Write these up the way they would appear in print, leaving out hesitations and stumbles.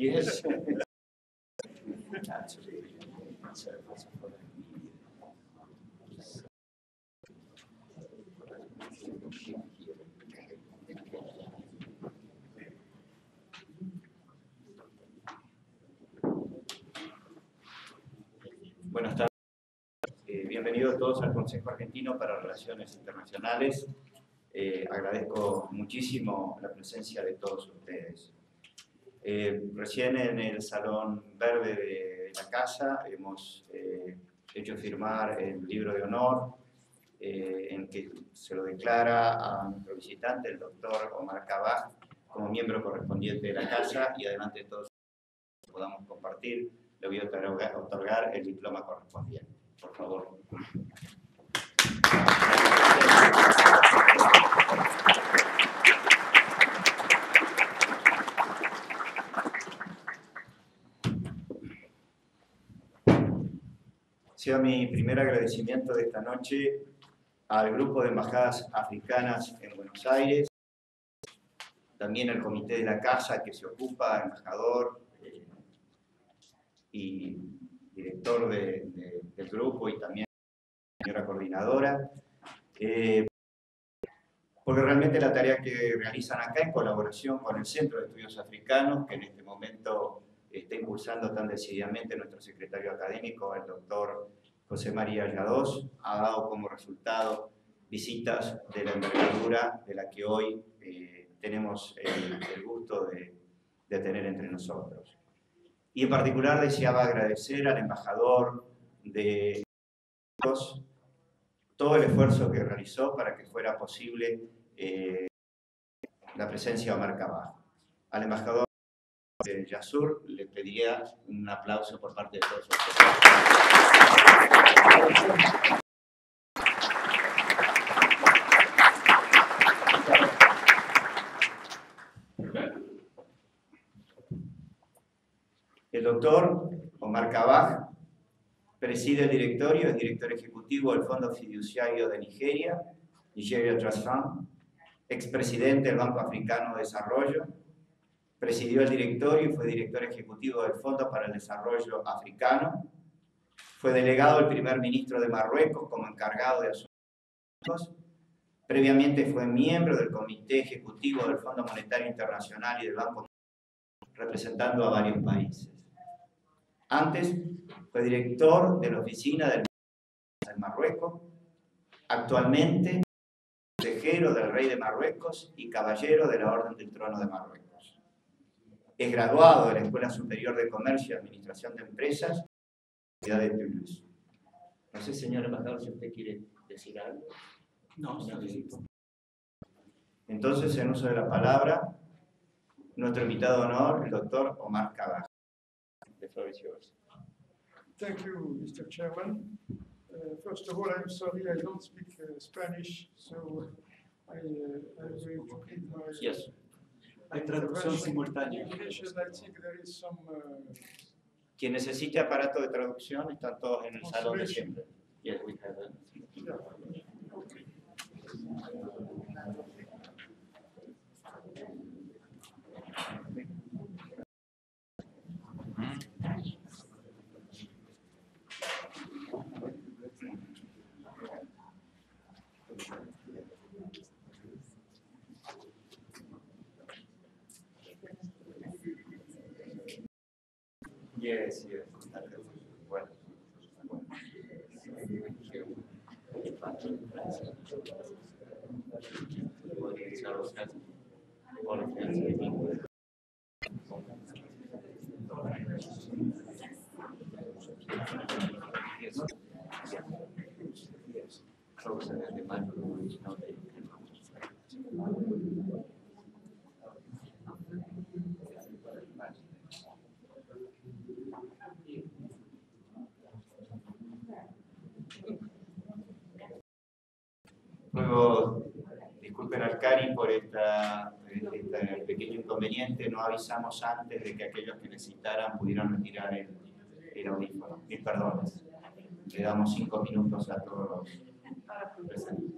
Yes. Buenas tardes. Bienvenidos todos al Consejo Argentino para Relaciones Internacionales. Agradezco muchísimo la presencia de todos ustedes. Recién en el Salón Verde de la Casa hemos hecho firmar el libro de honor en que se lo declara a nuestro visitante, el doctor Omar Kabbaj, como miembro correspondiente de la Casa, y adelante de todos podamos compartir, le voy a otorgar el diploma correspondiente. Por favor. Sea mi primer agradecimiento de esta noche al grupo de embajadas africanas en Buenos Aires, también al comité de la casa que se ocupa, embajador y director del grupo, y también la señora coordinadora, porque realmente la tarea que realizan acá en colaboración con el Centro de Estudios Africanos, que en este momento está impulsando tan decididamente nuestro secretario académico, el doctor José María Yados, ha dado como resultado visitas de la envergadura de la que hoy tenemos el gusto de tener entre nosotros. Y en particular deseaba agradecer al embajador de todo el esfuerzo que realizó para que fuera posible la presencia de Omar Kabbaj. Al embajador de Yasur le pediría un aplauso por parte de todos ustedes. El doctor Omar Kabbaj preside el directorio, es director ejecutivo del Fondo Fiduciario de Nigeria, Nigeria Trust Fund, expresidente del Banco Africano de Desarrollo, presidió el directorio y fue director ejecutivo del Fondo para el Desarrollo Africano, fue delegado del primer ministro de Marruecos como encargado de asuntos, previamente fue miembro del Comité Ejecutivo del Fondo Monetario Internacional y del Banco, representando a varios países. Antes fue director de la oficina del Marruecos, actualmente consejero del rey de Marruecos y caballero de la Orden del Trono de Marruecos. Es graduado de la Escuela Superior de Comercio y Administración de Empresas de la Universidad de Toulouse. No sé, señor embajador, si usted quiere decir algo. No, necesito. Entonces, en uso de la palabra, nuestro invitado de honor, el doctor Omar Kabbaj. The floor is yours. Thank you, Mr. Chairman. First of all, I'm sorry I don't speak Spanish, so I'm going to keep my... Yes. Hay traducción simultánea. English, and I think there is some... Quien necesite aparato de traducción están todos en el salón de siempre. Yes, we have it. Yeah. Okay. Yes, yes. Bueno. Luego, disculpen al CARI por este pequeño inconveniente, no avisamos antes de que aquellos que necesitaran pudieran retirar el audífono. Mil perdones. Le damos 5 minutos a todos los presentes.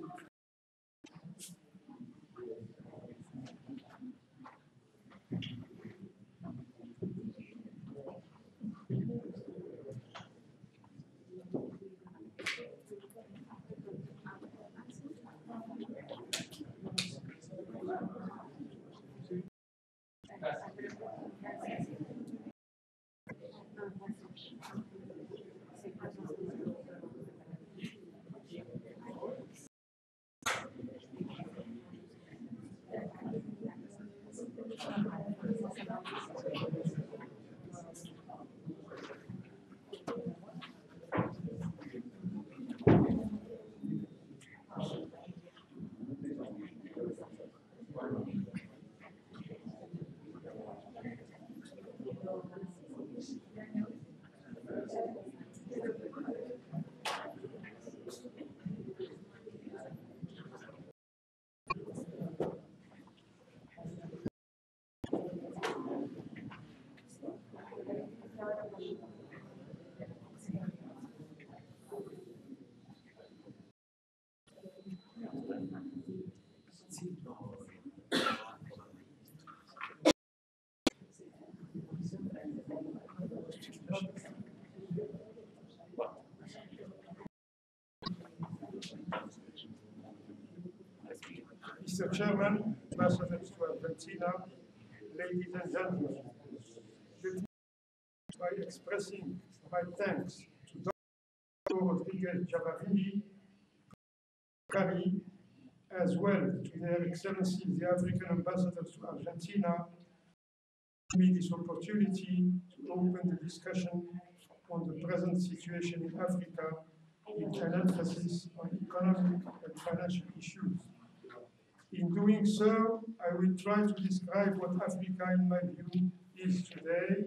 Mr. Chairman, ambassadors to Argentina, ladies and gentlemen, let me start by expressing my thanks to Dr. Rodriguez Javarini, CARI, as well to their excellencies, the African ambassadors to Argentina, for me this opportunity to open the discussion on the present situation in Africa with an emphasis on economic and financial issues. In doing so, I will try to describe what Africa, in my view, is today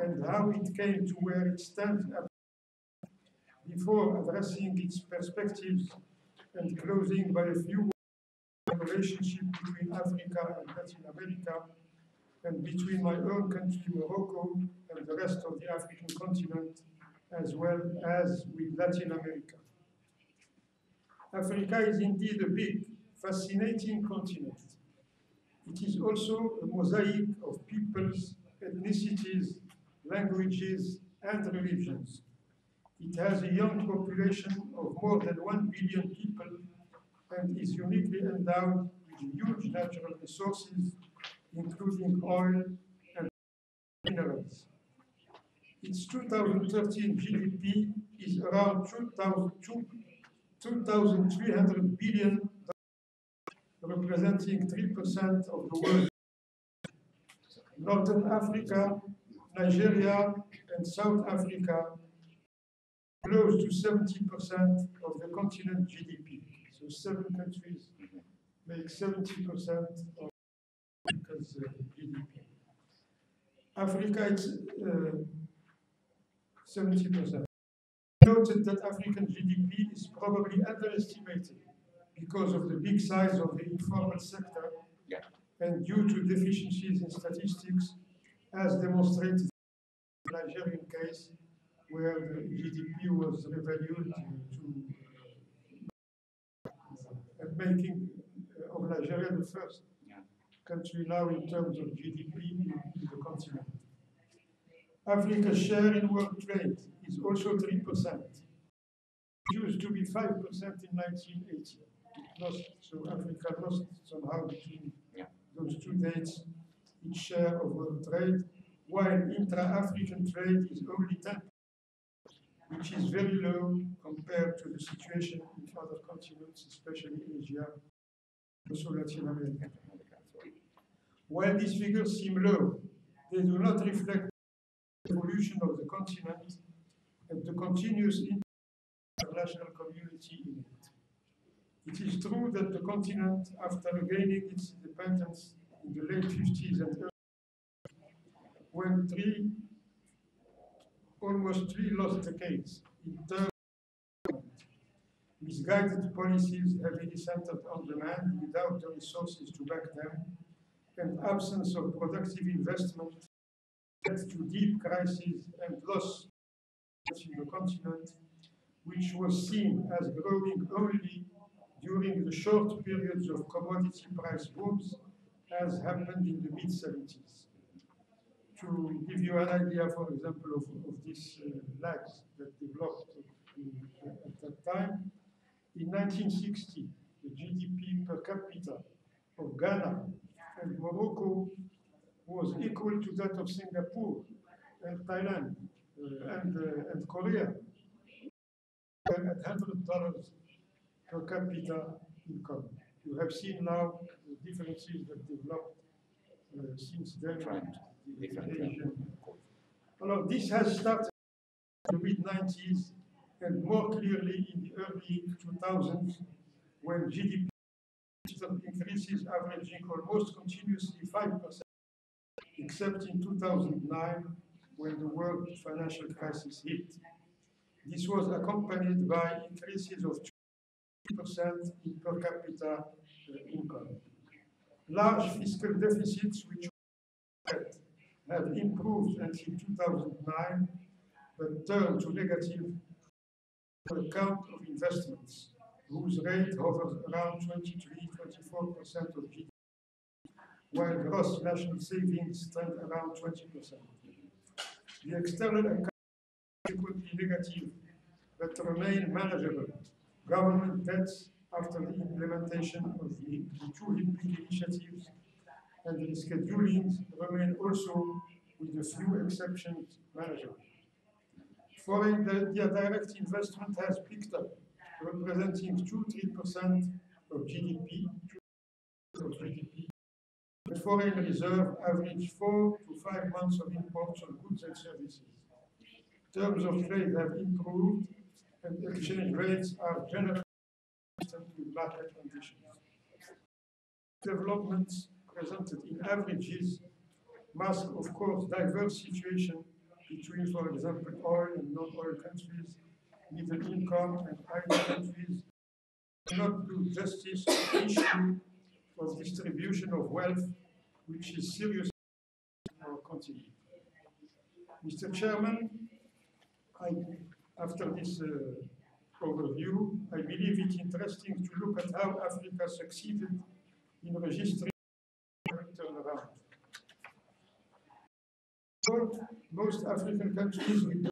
and how it came to where it stands before addressing its perspectives and closing by a few words on the relationship between Africa and Latin America and between my own country, Morocco, and the rest of the African continent, as well as with Latin America. Africa is indeed a big, fascinating continent. It is also a mosaic of peoples, ethnicities, languages, and religions. It has a young population of more than 1 billion people and is uniquely endowed with huge natural resources, including oil and minerals. Its 2013 GDP is around 2,300 billion, representing 3% of the world. Northern Africa, Nigeria, and South Africa close to 70% of the continent GDP. So 7 countries make 70% of Africa's GDP. Africa is 70%. Noted that African GDP is probably underestimated because of the big size of the informal sector and due to deficiencies in statistics, as demonstrated in the Nigerian case, where the GDP was revalued to making of Nigeria the first country now in terms of GDP in the continent. Africa's share in world trade is also 3%. It used to be 5% in 1980. So Africa lost somehow between those two dates its share of world trade, while intra-African trade is only 10%, which is very low compared to the situation in other continents, especially Asia, also Latin America. While these figures seem low, they do not reflect the evolution of the continent and the continuous international community in it. It is true that the continent, after gaining its independence in the late 50s and early 60s, went almost three lost decades in terms of misguided policies heavily centered on demand without the resources to back them, and absence of productive investment led to deep crises and loss in the continent, which was seen as growing only during the short periods of commodity price booms, as happened in the mid-70s. To give you an idea, for example, of these lags that developed at that time, in 1960, the GDP per capita of Ghana and Morocco was equal to that of Singapore and Thailand and Korea, at $100 per capita income. You have seen now the differences that developed since then. Well, this has started in the mid-90s and more clearly in the early 2000s, when GDP increases averaging almost continuously 5%, except in 2009, when the world financial crisis hit. This was accompanied by increases of 2% in per capita income. Large fiscal deficits, which have improved until 2009, but turned to negative on account of investments, whose rate hovers around 23–24% of GDP, while gross national savings stand around 20%. The external account is frequently negative, but remain manageable. Government debts after the implementation of the two big initiatives, and the schedulings remain also, with a few exceptions, manageable. Foreign direct investment has picked up, representing 2–3% of GDP, but foreign reserve average 4 to 5 months of imports of goods and services. Terms of trade have improved, and exchange rates are generally consistent with market conditions. Developments presented in averages mask, of course, diverse situation between, for example, oil and non-oil countries, middle income and high countries, do not do justice to the issue of distribution of wealth, which is serious in our continent. Mr. Chairman, after this overview, I believe it's interesting to look at how Africa succeeded in registering a turnaround. Most African countries with the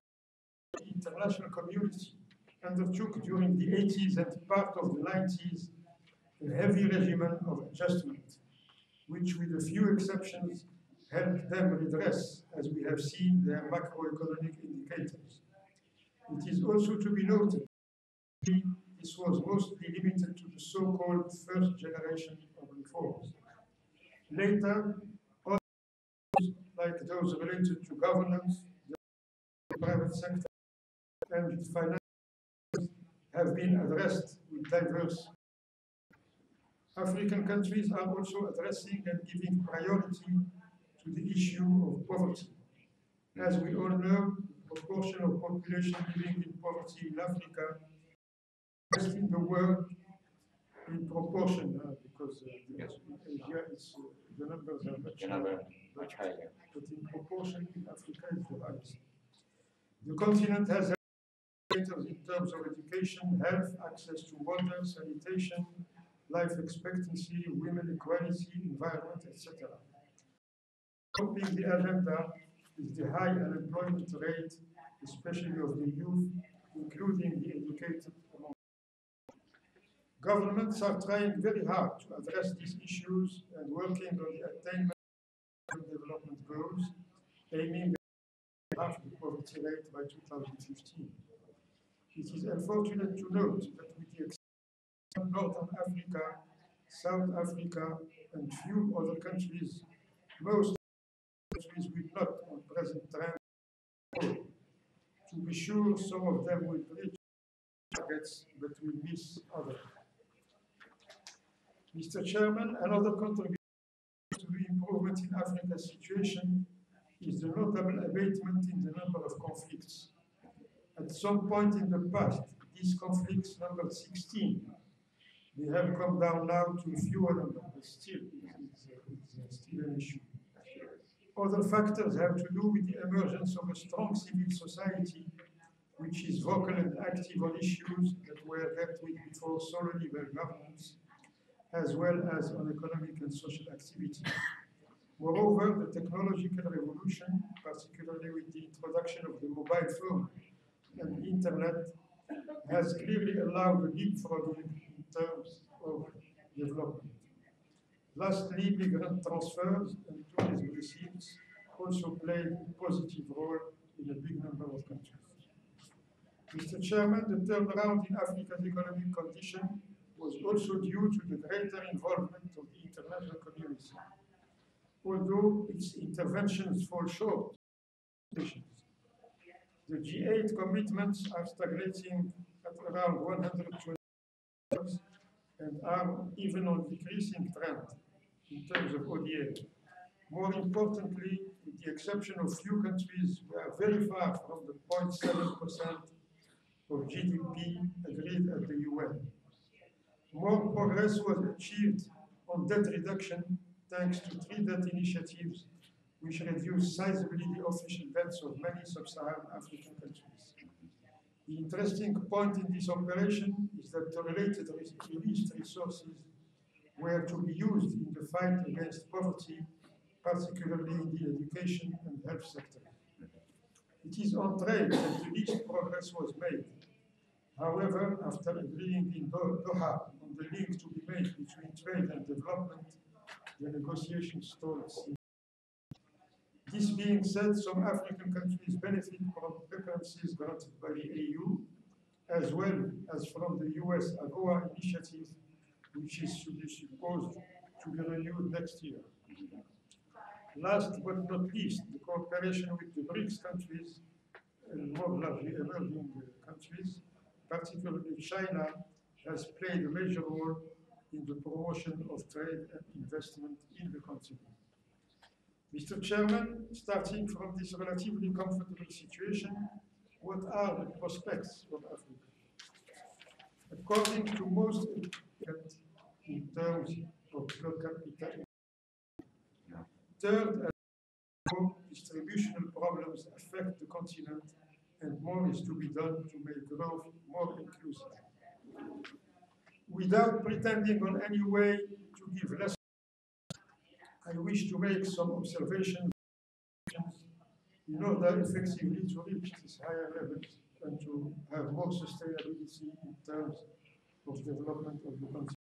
international community undertook during the 80s and part of the 90s a heavy regimen of adjustment, which with a few exceptions helped them redress, as we have seen, their macroeconomic indicators. It is also to be noted this was mostly limited to the so-called first generation of reforms. Later, others, like those related to governance, the private sector, and finance, have been addressed with diverse. African countries are also addressing and giving priority to the issue of poverty. As we all know, the proportion of population living in poverty in Africa is best in the world in proportion, because in Asia the numbers are much higher. But in proportion, in Africa is the highest. The continent has indicators in terms of education, health, access to water, sanitation, life expectancy, women equality, environment, etc. Topping the agenda is the high unemployment rate, especially of the youth, including the educated among. Governments are trying very hard to address these issues and working on the attainment of development goals, aiming at half the poverty rate by 2015. It is unfortunate to note that with the exception of Northern Africa, South Africa, and few other countries, most countries will not on present trend. To be sure, some of them will reach targets, but will miss others. Mr. Chairman, another contribution to the improvement in Africa's situation is the notable abatement in the number of conflicts. At some point in the past, these conflicts numbered 16. They have come down now to a fewer number, but still, it's still an issue. Other factors have to do with the emergence of a strong civil society, which is vocal and active on issues that were dealt with before solely by governments, as well as on economic and social activity. Moreover, the technological revolution, particularly with the introduction of the mobile phone and the internet, has clearly allowed a leapfrogging in terms of development. Lastly, migrant transfers and tourism receipts also played a positive role in a big number of countries. Mr. Chairman, the turnaround in Africa's economic condition was also due to the greater involvement of the international community, although its interventions fall short. The G8 commitments are stagnating at around 120 and are even on decreasing trend in terms of ODA. More importantly, with the exception of few countries, we are very far from the 0.7% of GDP agreed at the UN. More progress was achieved on debt reduction thanks to 3 debt initiatives which reduced sizably the official debts of many sub-Saharan African countries. The interesting point in this operation is that the related released resources were to be used in the fight against poverty, particularly in the education and health sector. It is on trade that the least progress was made. However, after agreeing in Doha on the link to be made between trade and development, the negotiations stalled. This being said, some African countries benefit from preferences granted by the EU, as well as from the US AGOA initiative, which is supposed to be renewed next year. Last but not least, the cooperation with the BRICS countries, and more largely emerging countries, particularly China, has played a major role in the promotion of trade and investment in the continent. Mr. Chairman, starting from this relatively comfortable situation, what are the prospects of Africa? According to most experts, in terms of per capita, third, distributional problems affect the continent, and more is to be done to make growth more inclusive. Without pretending on any way to give less, I wish to make some observations in order effectively to reach these higher levels and to have more sustainability in terms of development of the continent.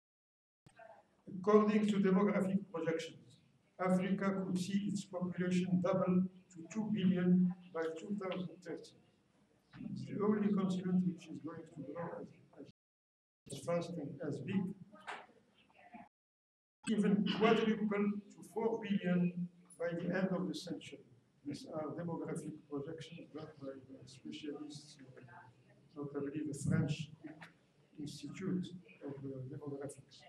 According to demographic projections, Africa could see its population double to 2 billion by 2030. It's the only continent which is going to grow as fast and as big, even quadruple to 4 billion by the end of the century. These are demographic projections done by specialists, notably the French Institute of Demographics.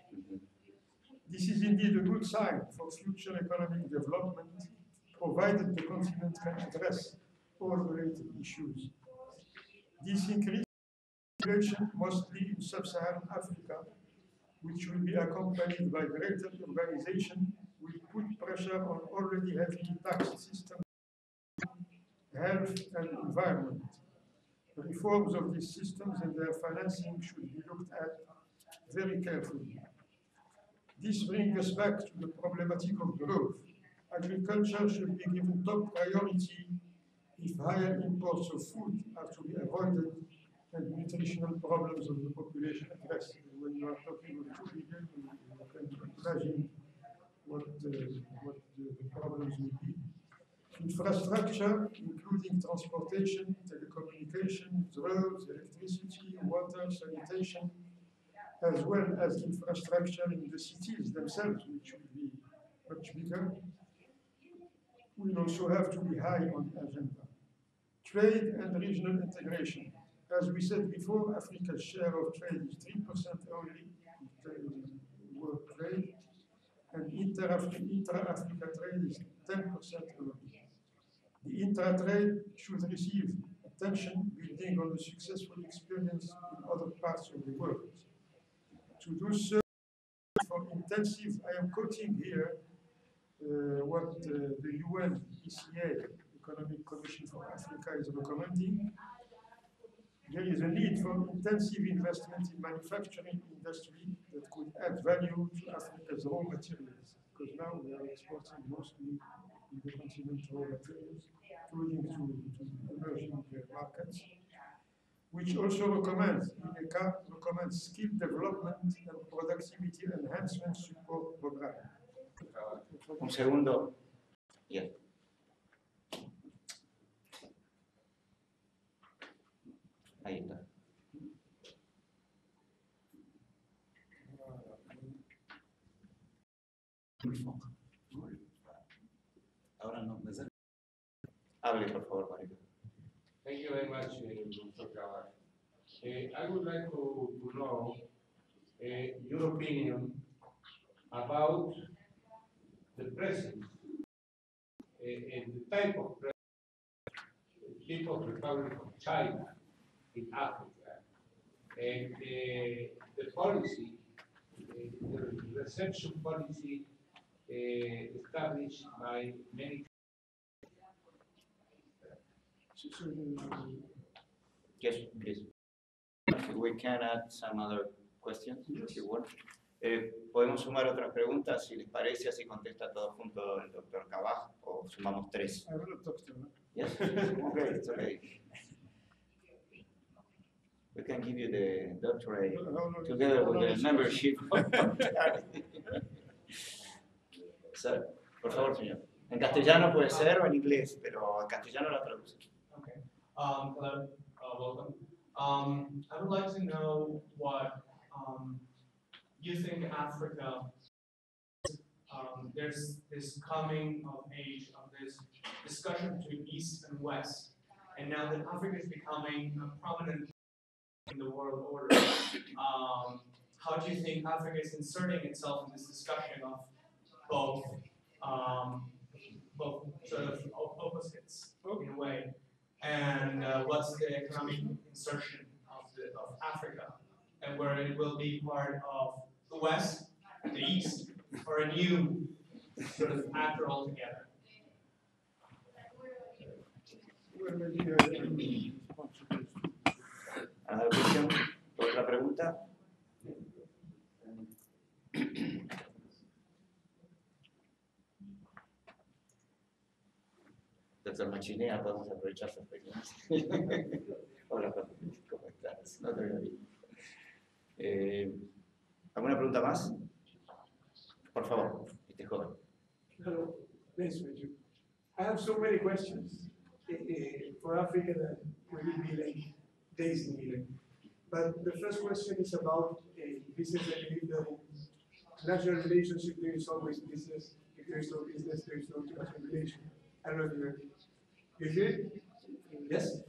This is indeed a good sign for future economic development, provided the continent can address all related issues. This increased population, mostly in sub-Saharan Africa, which will be accompanied by greater urbanization, will put pressure on already heavily taxed systems, health and environment. Reforms of these systems and their financing should be looked at very carefully. This brings us back to the problematic of growth. Agriculture should be given top priority if higher imports of food are to be avoided and nutritional problems of the population addressed. When you are talking of 2 billion, you can imagine what the problems will be. Infrastructure, including transportation, telecommunications, roads, electricity, water, sanitation, as well as infrastructure in the cities themselves, which will be much bigger, will also have to be high on the agenda. Trade and regional integration. As we said before, Africa's share of trade is 3% only in world trade, and intra-Africa trade is 10% only. The intra-trade should receive attention, building on the successful experience in other parts of the world. To do so, for intensive, I am quoting here what the UN ECA, Economic Commission for Africa, is recommending. There is a need for intensive investment in manufacturing industry that could add value to Africa's raw materials, because now we are exporting mostly in the continent raw materials, including to emerging markets, which also recommends skill development and productivity enhancement support program. Un segundo. Yeah. Ahí está. Ahora no, hable, por favor, Mario. Thank you very much, Dr. Kabbaj. I would like to know your opinion about the presence and the type of Republic of China in Africa, and the policy, the reception policy established by many. Yes, please. We can add some other questions, if you want. Podemos sumar otras preguntas, si les parece, así contesta todo junto el doctor Kabbaj, o sumamos 3. I will talk to him. Yes? Okay, it's okay. We can give you the doctorate No, together with the no. membership. Sir, por favor, señor. En castellano puede ser o en inglés, pero en castellano la traducción. Okay. Hello. Welcome. I would like to know what you think Africa. There's this coming of age of this discussion between East and West, and now that Africa is becoming a prominent in the world order, how do you think Africa is inserting itself in this discussion of both sort of opposites in a way, and what's the economic insertion of Africa, and where it will be part of the West, the East, or a new sort of actor altogether? Well, maybe ¿Alguna cuestión? ¿Otra pregunta? Doctor Machinea, podemos aprovechar su experiencia. Hola, ¿cómo estás? No te veo bien. ¿Alguna pregunta más? Por favor, este joven. Hello, nice to meet you. I have so many questions for Africa that will be like days in here. But the first question is about business. I believe that in national relationship there is always business. If there is no business, there is no international relation. I don't know if you hear it? Yes?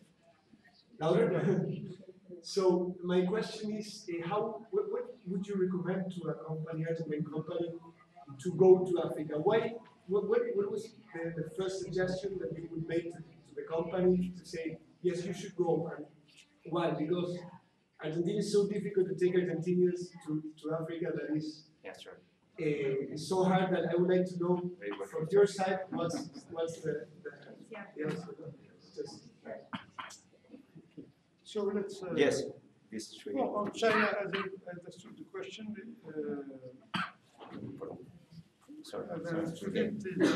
Louder? So my question is, what would you recommend to a company, or to a company, to go to Africa? Why? What was the first suggestion that you would make to the company to say, yes, you should go? And why? Because Argentina is so difficult to take Argentinians to Africa that is it's so hard that I would like to know from your side what's the answer. so let's. Yes, this is really. Well, on China, as I understood the question, Sorry. as I understood it, is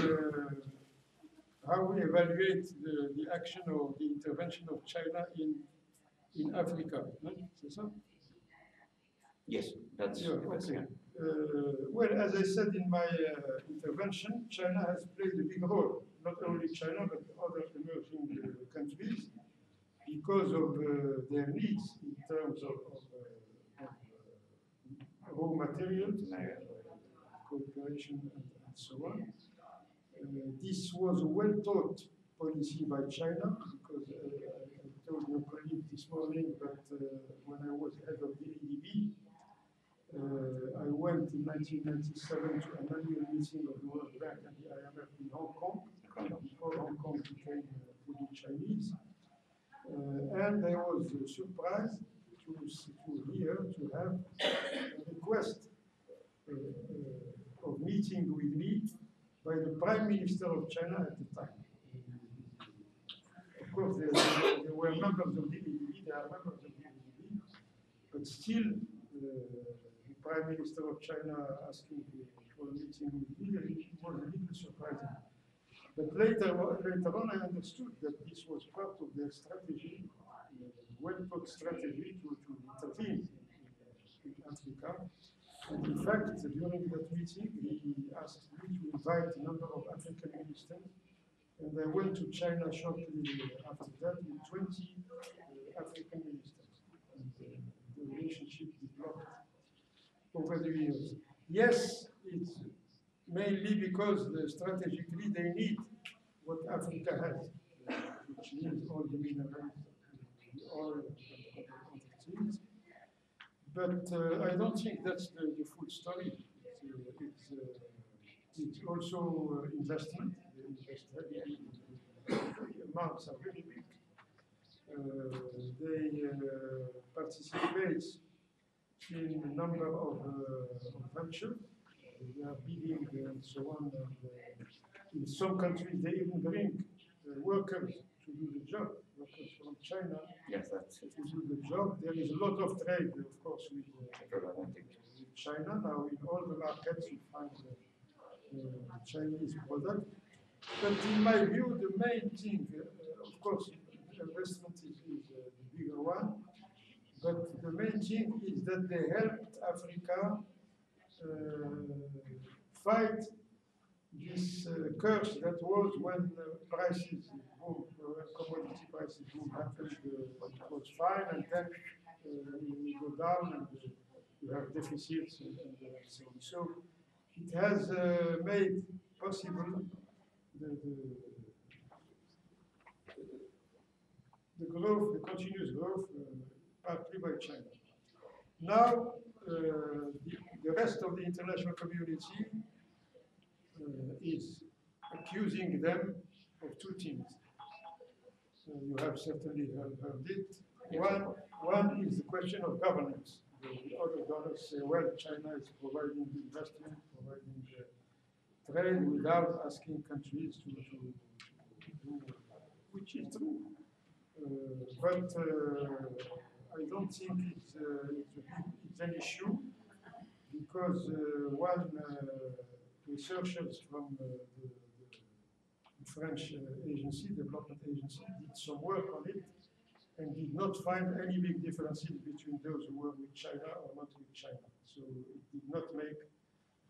how we evaluate the action or the intervention of China in Africa. No? So? Yes, that's. Yeah, okay. Well, as I said in my intervention, China has played a big role, not only China, but other emerging countries, because of their needs in terms of raw materials, cooperation, and so on. This was a well-thought policy by China, because I told your colleague this morning that when I was head of the ADB, I went in 1997 to an annual meeting of the World Bank and the IMF in Hong Kong, before Hong Kong became fully Chinese. And I was surprised to hear, to have a request of meeting with me by the Prime Minister of China at the time. Of course, there were members of the ADB, there are members of the ADB, but still, the Prime Minister of China asking for a meeting with me, it was a little surprising. But later on, I understood that this was part of their strategy, well-thought strategy to intervene in Africa. And in fact, during that meeting, he asked me to invite a number of African ministers, and I went to China shortly after that with 20 African ministers. And the relationship developed over the years. Yes, it's mainly because strategically they need what Africa has, which means all the minerals, the oil, and other things. But I don't think that's the full story. It's also investment. They invest heavily. The amounts are very big. They participate in a number of ventures. They are bidding and so on. And in some countries, they even bring workers to do the job. Workers from China to do the job. There is a lot of trade, of course, with China. Now, in all the markets, you find Chinese product. But in my view, the main thing, of course, investment is the bigger one. But the main thing is that they helped Africa fight this curse that was when prices boom, when commodity prices boom happened, it was fine, and then we go down and you have deficits and so on. So it has made possible the growth, the continuous growth, partly by China. Now, the rest of the international community is accusing them of two things. You have certainly heard it. One is the question of governance. The other donors say, well, China is providing the investment, providing the trade without asking countries to do, which is true. But I don't think it's an issue, because one researchers from the French agency, development agency, did some work on it and did not find any big differences between those who were with China or not with China. So it did not make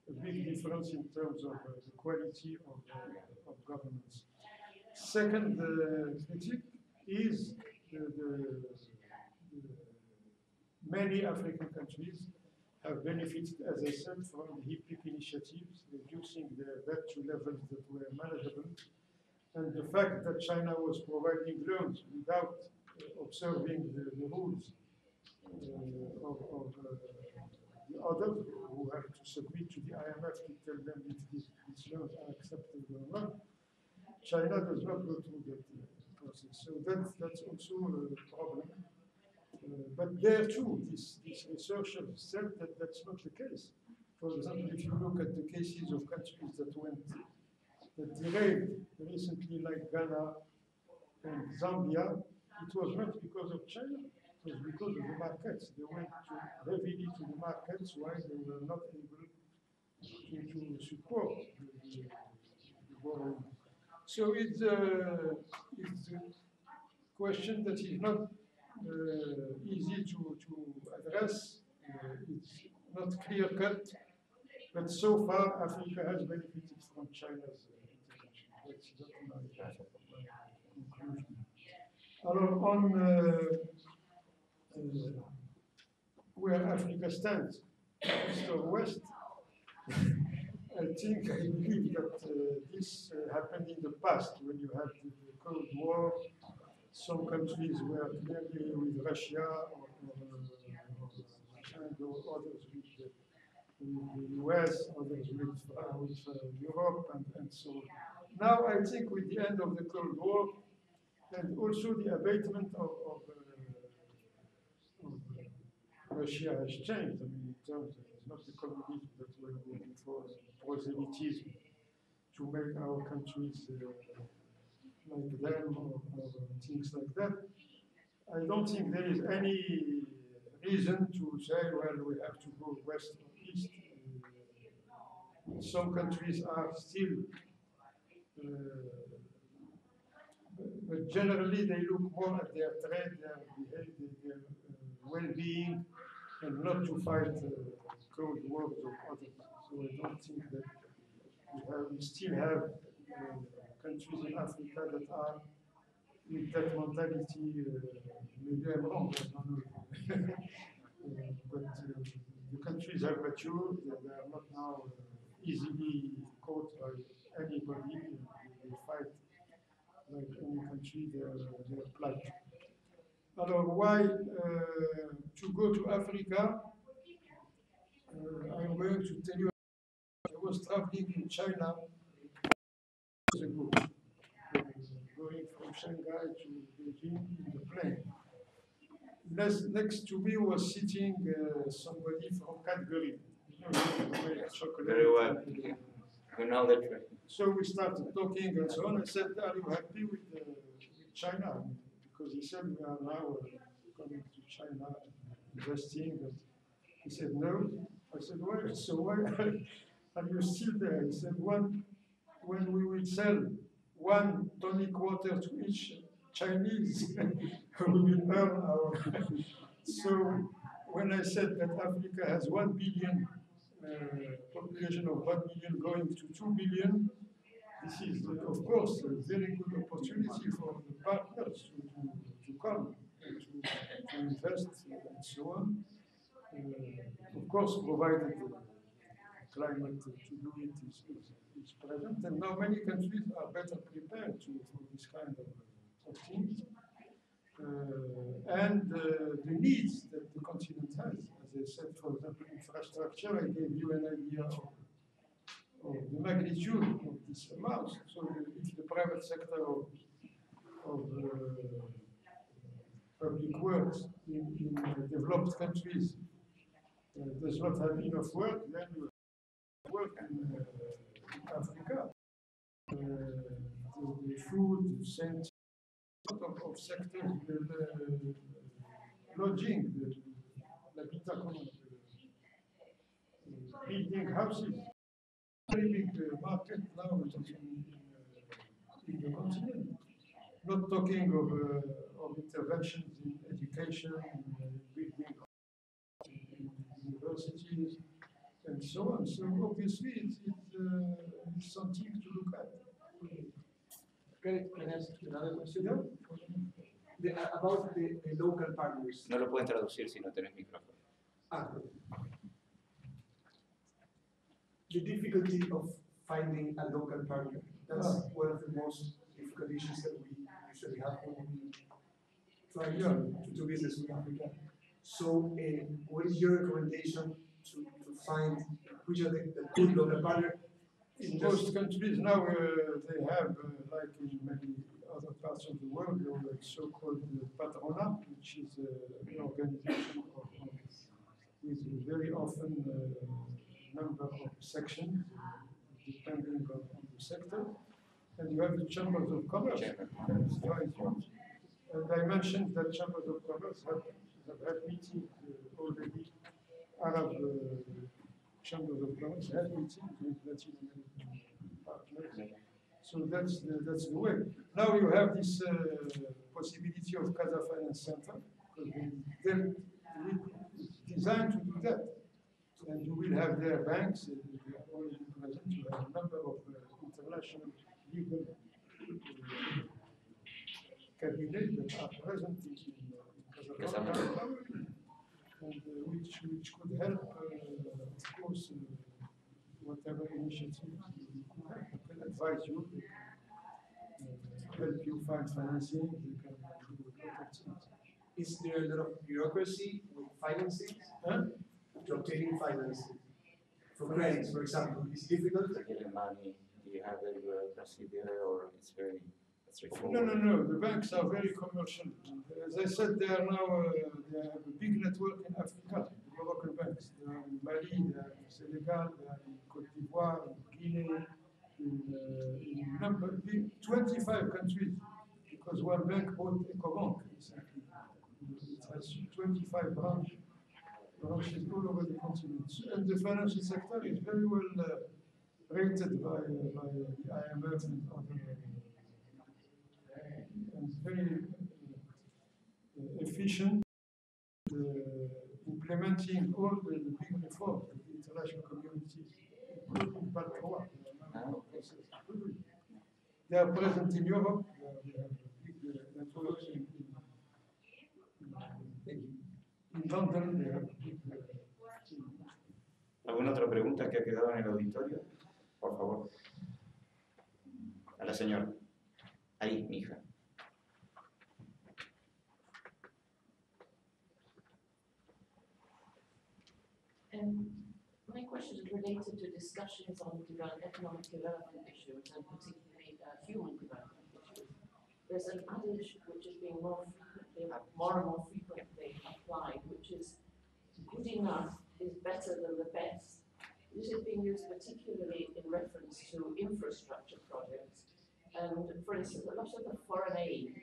a big difference in terms of the quality of governance. Second critique is many African countries have benefited, as I said, from the HIPIC initiatives, reducing their debt to levels that were manageable. And the fact that China was providing loans without observing the rules of the others who have to submit to the IMF to tell them if these loans are acceptable or not, China does not go through that process. So that's also a problem. But there too, these researchers said that that's not the case. For example, if you look at the cases of countries that derailed recently, like Ghana and Zambia, it was not because of China, it was because of the markets. They went heavily to the markets while they were not able to support the borrowing. So it's a question that is not easy to address. It's not clear-cut, but so far Africa has benefited from China's intervention. That's my conclusion. On where Africa stands, east or west, I believe that this happened in the past when you had the Cold War. Some countries were clearly with Russia or others with the US, others with Europe, and so on. Now I think with the end of the Cold War and also the abatement of Russia has changed. I mean, in terms of it's not the communism that we're looking for, proselytism, to make our countries like them or things like that. I don't think there is any reason to say, well, we have to go west or east. Some countries are still, but generally they look more at their trade, their behavior, their well-being, and not to fight cold wars of others. So I don't think that we still have countries in Africa that are with that mentality. Maybe I'm wrong, I don't know. But the countries are mature, they are not now easily caught by anybody, and they fight like any country, they're plight. Why to go to Africa? I'm going to tell you, I was traveling in China years ago, going from Shanghai to Beijing in the plane. Next to me was sitting somebody from Cadbury. Chocolate. Very well. I know that. So we started talking and so on. I said, are you happy with China? Because he said, we are now coming to China, investing. And he said, no. I said, well, so why are you still there? He said, when we will sell 1 tonic water to each Chinese, we will earn So when I said that Africa has 1 billion population of 1 million going to 2 billion, this is, of course, a very good opportunity for the partners to come and to invest and so on. Of course, provided the climate to do it is present, and now many countries are better prepared for this kind of things. And the needs that the continent has, as I said, for example, infrastructure, I gave you an idea of the magnitude of this amount. So if the private sector of public works in developed countries does not have enough work, then you have work in Africa. The food, scent, of sectors, the lodging, l'habitat, building houses. Very big market now in the continent. Not talking of interventions in education, in building universities, and so on. So obviously, it's something to look at. Can I ask another question? About the local partners. No lo pueden traducir si no tenés micrófono. The difficulty of finding a local partner. That's one of the most difficult issues that we usually have when we try to do business with Africa. So, what is your recommendation to find which are the good local partners? In most countries now, they have, like in many other parts of the world, the so-called patronat, which is an organization with very often number of sections, depending on the sector. And you have the chambers of commerce. And I mentioned that chambers of commerce have had meetings already. Arab chambers of commerce have meetings with Latin American partners. So that's the way. Now you have this possibility of Casa Finance Center, because they're designed to do that. And you will have their banks, they are already present. You have a number of international legal cabinets that are present in Casablanca, and which could help, of course, whatever initiative you could have. They can advise you, they can help you find financing, they can do a lot of things. Is there a lot of bureaucracy with financing? To obtaining financing. For credits, for example, is difficult? To get money, do you have the bureaucracy there, or it's very straightforward? No. The banks are very commercial. As I said, they are now they have a big network in Africa. The Moroccan banks. They are in Mali, they are in Senegal, they are in Côte d'Ivoire, in Guinea, in 25 countries. Because one bank bought Economía. It has 25 branches all over the continent. And the financial sector is very well rated by the IMF and other, and very efficient, implementing all the big reforms that the international community, including Banco. They are present in Europe. They have big networks in London. They have big. ¿Alguna otra pregunta que ha quedado en el auditorio? Por favor. A la señora. Ahí, mi hija. My question is related to discussions on economic development issues and particularly human development issues. There's an adage which is being more and more frequently applied, which is good enough is better than the best. This is being used particularly in reference to infrastructure projects. And for instance, a lot of the foreign aid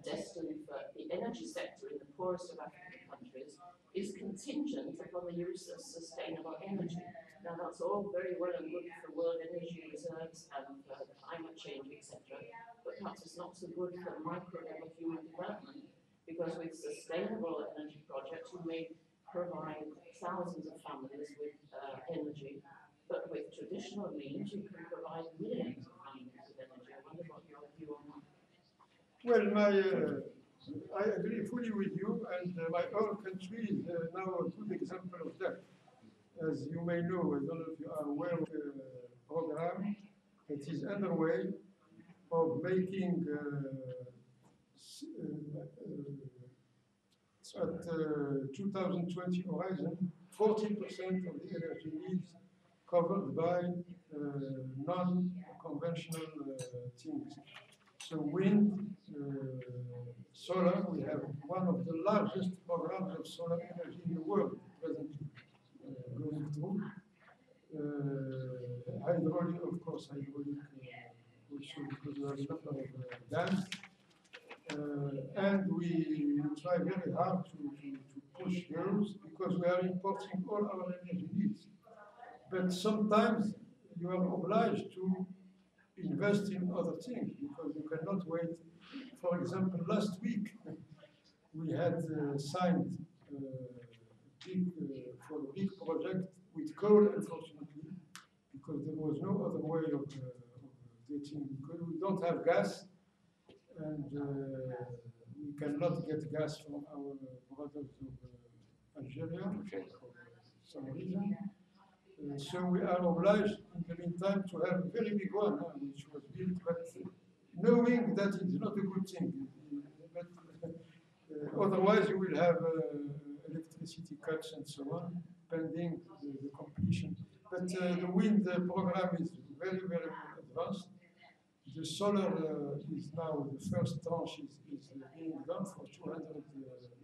destined for the energy sector in the poorest of African countries is contingent upon the use of sustainable energy. Now that's all very well and good for world energy reserves and climate change, etc. But perhaps it's not so good for micro-level human development, Because with sustainable energy projects, you may provide thousands of families with energy, but with traditional means, you can provide millions of families with energy. I wonder what your view on that. Well, I agree fully with you, and my own country is now a good example of that. As you may know, I don't know if you are aware of the program that is underway of making at 2020 horizon, 40% of the energy needs covered by non-conventional things. So wind, solar, we have one of the largest programs of solar energy in the world presently going through. Hydraulic, of course, hydraulic also because we have a lot of dams. And we try very hard to push those because we are importing all our energy needs. But sometimes you are obliged to invest in other things because you cannot wait. For example, last week we had signed for a big project with coal, unfortunately, because there was no other way of getting, because we don't have gas, and we cannot get gas from our brothers of Algeria for some reason. So we are obliged in the meantime to have a very big one, which was built, but knowing that it's not a good thing. But otherwise you will have electricity cuts and so on, pending the completion. But the wind program is very, very advanced. The solar is now, the first tranche is being done for 200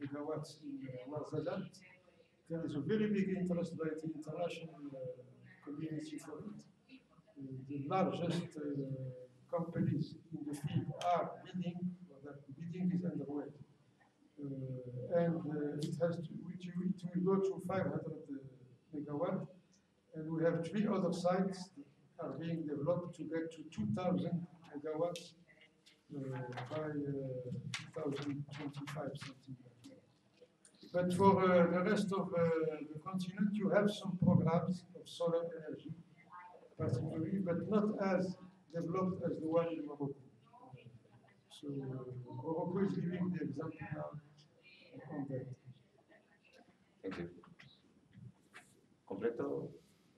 megawatts in Ouarzazate. There is a very big interest by the international community for it. The largest companies in the field are bidding, or that bidding is underway. And it has to, it will go to 500 megawatt, and we have 3 other sites that are being developed to get to 2,000 megawatts by 2025, something like that. But for the rest of the continent, you have some programs of solar energy, particularly, but not as developed as the one in Morocco. So Morocco is giving the example now on that. Thank you. ¿Completo?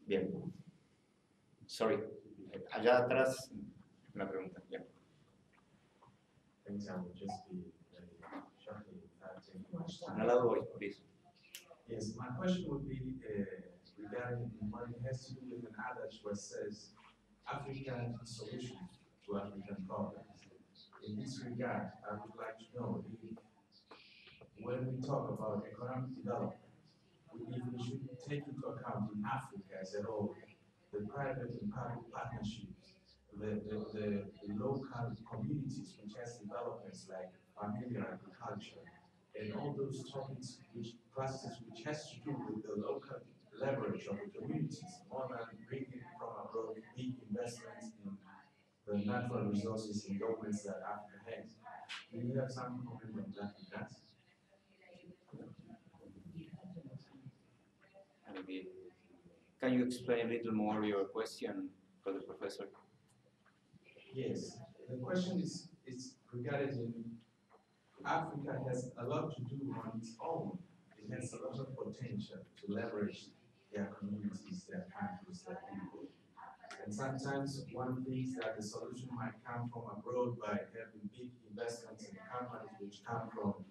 Bien. Sorry. Allá atrás, una pregunta. Bien. Thanks, I will just be very shortly taking question. Another voice, please. Yes, my question would be regarding what it has to do with an adage that says African solutions to African problems. In this regard, I would like to know if, when we talk about economic development, if we should take into account in Africa as a whole the private and public partnerships, the local communities which has developments like familiar agriculture, and all those topics which clusters which has to do with the local leverage of the communities, more than bringing from abroad big investments in the natural resources and endowments that Africa has. Do you have some comment on that? Can you explain a little more your question for the professor? Yes, the question is regarding Africa has a lot to do on its own. It has a lot of potential to leverage their communities, their countries, their people. And sometimes one thinks that the solution might come from abroad by having big investments in companies which come from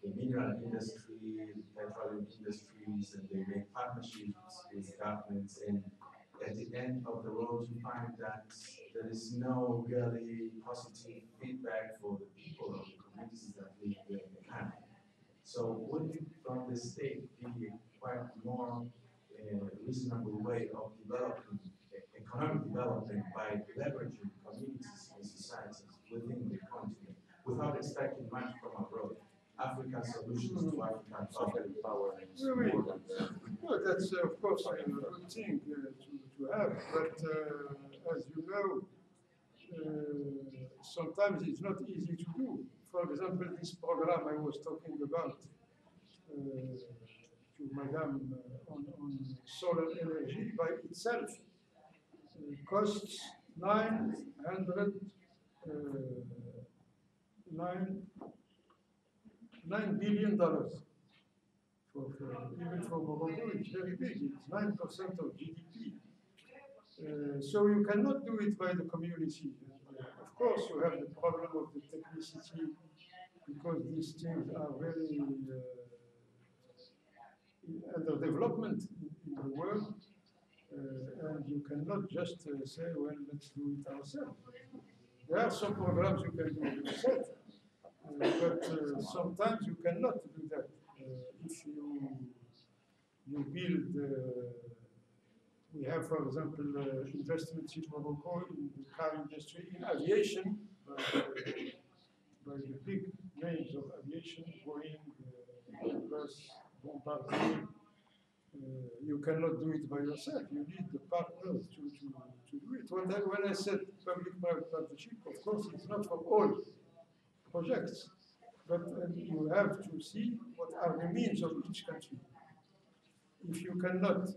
the mineral industry, the petroleum industries, and they make partnerships with governments. And at the end of the road, you find that there is no really positive feedback for the people of the communities that live there in the country. So would it, from the state, be quite more reasonable way of developing economic development by leveraging communities and societies within the continent without expecting much from abroad? African solutions to African problems. Well, that's of course a good thing to have, but as you know, sometimes it's not easy to do. for example, this program I was talking about to Madame on solar energy by itself costs $9 billion. Even for Morocco, it's very big. It's 9% of GDP. So you cannot do it by the community. Of course, you have the problem of the technicity because these things are very under development in the world, and you cannot just say, well, let's do it ourselves. There are some programs you can do yourself, but sometimes you cannot do that. If you build, we have, for example, investments in Morocco in the car industry, in aviation, by the big names of aviation, Boeing, Airbus, Bombardier. You cannot do it by yourself. You need the partners to do it. When I said public-private partnership, of course, it's not for all projects, but you have to see what are the means of each country. If you cannot,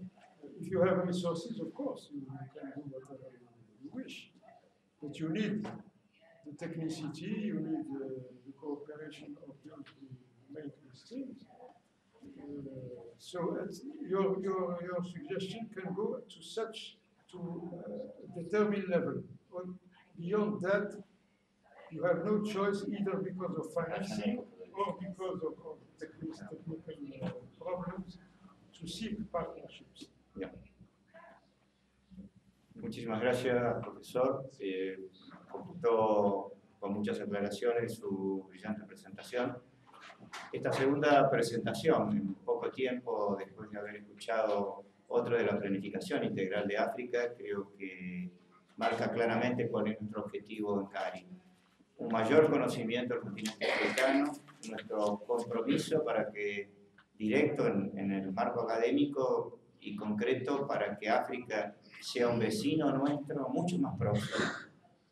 if you have resources, of course, you can do whatever you wish, but you need the technicity, you need the cooperation of those who make these things. So your suggestion can go to a determined level. But beyond that, you have no choice either because of financing or because of technical problems to seek partnerships. Yeah. Muchísimas gracias, profesor. Completó con muchas aclaraciones su brillante presentación. Esta segunda presentación, en poco tiempo después de haber escuchado otro de la planificación integral de África, creo que marca claramente cuál es nuestro objetivo en CARI. Un mayor conocimiento del continente africano, nuestro compromiso para que, directo en el marco académico y concreto, para que África sea un vecino nuestro mucho más próximo,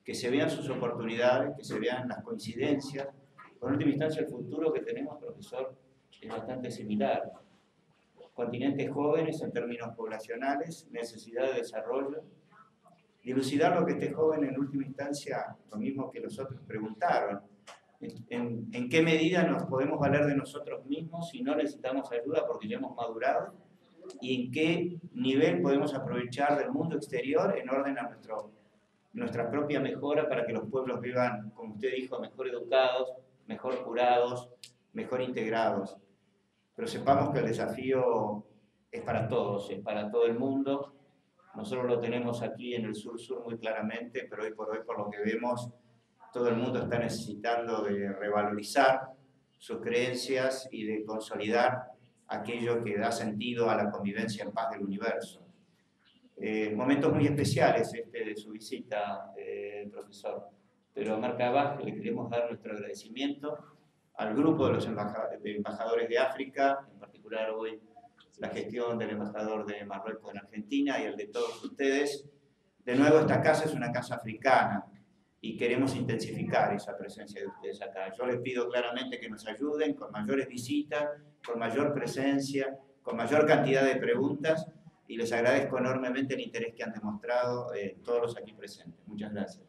que se vean sus oportunidades, que se vean las coincidencias. En última instancia, el futuro que tenemos, profesor, es bastante similar. Continentes jóvenes en términos poblacionales, necesidad de desarrollo, dilucidar lo que esté joven en última instancia, lo mismo que los otros preguntaron. ¿En qué medida nos podemos valer de nosotros mismos si no necesitamos ayuda porque ya hemos madurado? ¿Y en qué nivel podemos aprovechar del mundo exterior en orden a nuestra propia mejora para que los pueblos vivan, como usted dijo, mejor educados, mejor curados, mejor integrados? Pero sepamos que el desafío es para todos, es para todo el mundo. Nosotros lo tenemos aquí en el sur-sur muy claramente, pero hoy por lo que vemos, todo el mundo está necesitando de revalorizar sus creencias y de consolidar aquello que da sentido a la convivencia en paz del universo. Momentos muy especiales de su visita, profesor. Pero a Omar Kabbaj le queremos dar nuestro agradecimiento al grupo de los embajadores de África, en particular hoy la gestión del embajador de Marruecos en Argentina y el de todos ustedes. De nuevo, esta casa es una casa africana y queremos intensificar esa presencia de ustedes acá. Yo les pido claramente que nos ayuden con mayores visitas, con mayor presencia, con mayor cantidad de preguntas, y les agradezco enormemente el interés que han demostrado todos los aquí presentes. Muchas gracias.